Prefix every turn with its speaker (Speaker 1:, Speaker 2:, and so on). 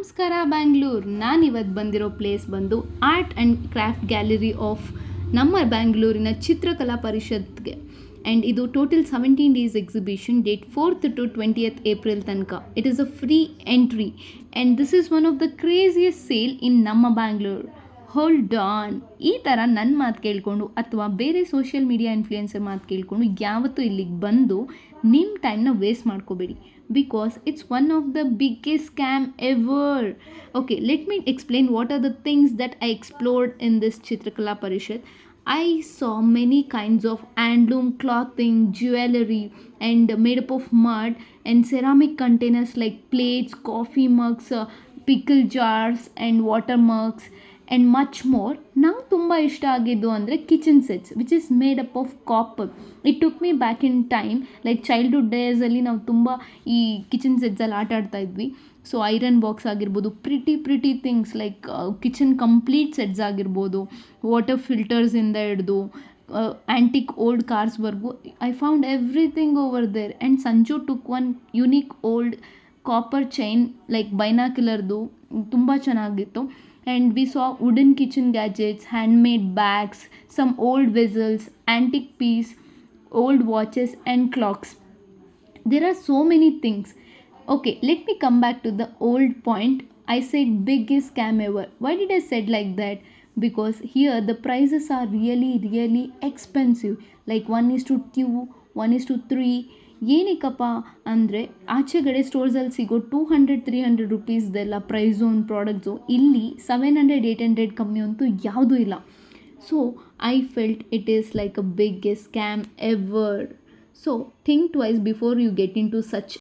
Speaker 1: ನಮಸ್ಕಾರ ಬ್ಯಾಂಗ್ಳೂರ್. ನಾನಿವತ್ತು ಬಂದಿರೋ ಪ್ಲೇಸ್ ಬಂದು art and craft gallery of ನಮ್ಮ ಬ್ಯಾಂಗ್ಳೂರಿನ ಚಿತ್ರಕಲಾ ಪರಿಷತ್ಗೆ. ಆ್ಯಂಡ್ ಇದು total 17 days exhibition, date 4th to 20th April ತನಕ. It is a free entry and this is one of the craziest sale in ನಮ್ಮ ಬ್ಯಾಂಗ್ಳೂರ್. Hold on. ಈ ಥರ ನನ್ನ ಮಾತು ಕೇಳಿಕೊಂಡು ಅಥವಾ ಬೇರೆ ಸೋಷಿಯಲ್ ಮೀಡಿಯಾ ಇನ್ಫ್ಲೂಯೆನ್ಸರ್ ಮಾತು ಕೇಳಿಕೊಂಡು ಯಾವತ್ತೂ ಇಲ್ಲಿಗೆ ಬಂದು ನಿಮ್ಮ ಟೈಮ್ನ ವೇಸ್ಟ್ ಮಾಡ್ಕೋಬೇಡಿ, because it's one of the biggest scam ever. Okay, let me explain what are the things that I explored in this Chitrakala Parishad. I saw many kinds of handloom clothing, jewelry, and made up of mud and ceramic containers like plates, coffee mugs, pickle jars, and water mugs, and much more. ನಂಗೆ ತುಂಬ ಇಷ್ಟ ಆಗಿದ್ದು ಅಂದರೆ kitchen sets which is made up of copper. It took me back in time, like childhood ಡೇಸಲ್ಲಿ ನಾವು ತುಂಬ ಈ kitchen ಸೆಟ್ಸಲ್ಲಿ ಆಟ ಆಡ್ತಾ ಇದ್ವಿ. ಸೊ ಐರನ್ ಬಾಕ್ಸ್ ಆಗಿರ್ಬೋದು, pretty things like kitchen complete sets ಆಗಿರ್ಬೋದು, ವಾಟರ್ ಫಿಲ್ಟರ್ಸಿಂದ ಹಿಡ್ದು ಆ್ಯಂಟಿಕ್ ಓಲ್ಡ್ ಕಾರ್ಸ್ವರೆಗೂ I found everything over there. And Sanju took one unique old copper chain like ಬೈನಾಕ್ಯುಲರ್ದು, ತುಂಬ ಚೆನ್ನಾಗಿತ್ತು. And we saw wooden kitchen gadgets, handmade bags, some old vessels, antique piece, old watches and clocks. There are so many things. Okay, let me come back to the old point. I said biggest scam ever. Why did I said like that? Because here the prices are really expensive, like 1:2, 1:3. ಏನಕ್ಕಪ್ಪ ಅಂದರೆ ಆಚೆಗಡೆ ಸ್ಟೋರ್ಸಲ್ಲಿ ಸಿಗೋ 200-300 ರುಪೀಸ್ದೆಲ್ಲ price zone products ಇಲ್ಲಿ 700-800 ಕಮ್ಮಿ ಅಂತೂ ಯಾವುದೂ ಇಲ್ಲ. So I felt it is like a biggest scam ever. So think twice before you get into such